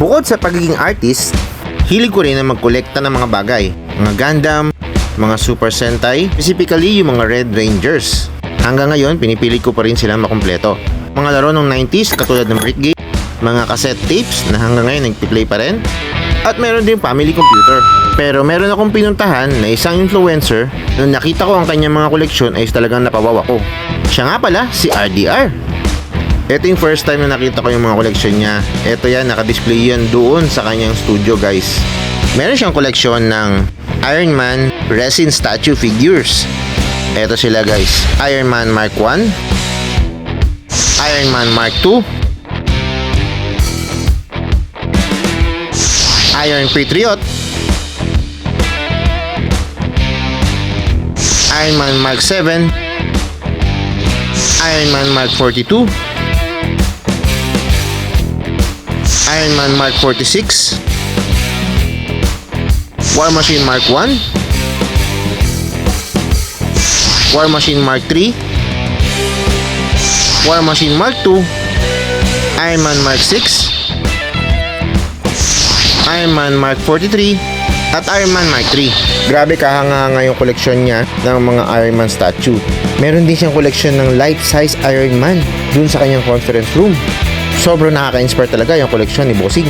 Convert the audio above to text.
Bukod sa pagiging artist, hilig ko rin na magkolekta ng mga bagay. Mga Gundam, mga Super Sentai, specifically yung mga Red Rangers. Hanggang ngayon, pinipilit ko pa rin silang makumpleto. Mga laro ng 90s katulad ng Brick Game, mga cassette tapes na hanggang ngayon nagpi-play pa rin, at meron din family computer. Pero meron akong pinuntahan na isang influencer nung nakita ko ang kanyang mga koleksyon ay talagang napawawa ko. Siya nga pala, si RDR. Ito yung first time na nakita ko yung mga koleksyon niya. Ito yan, nakadisplay yan doon sa kanyang studio guys. Meron siyang koleksyon ng Iron Man resin statue figures. Ito sila guys, Iron Man Mark 1, Iron Man Mark 2, Iron Patriot, Iron Man Mark 7, Iron Man Mark 42, Iron Man Mark 46, War Machine Mark 1, War Machine Mark 3, War Machine Mark 2, Iron Man Mark 6, Iron Man Mark 43, at Iron Man Mark 3. Grabe kahanga yung koleksyon niya ng mga Iron Man statue. Meron din siyang koleksyon ng life-size Iron Man dun sa kanyang conference room. Sobrang nakaka-inspire talaga yung koleksyon ni Bossing.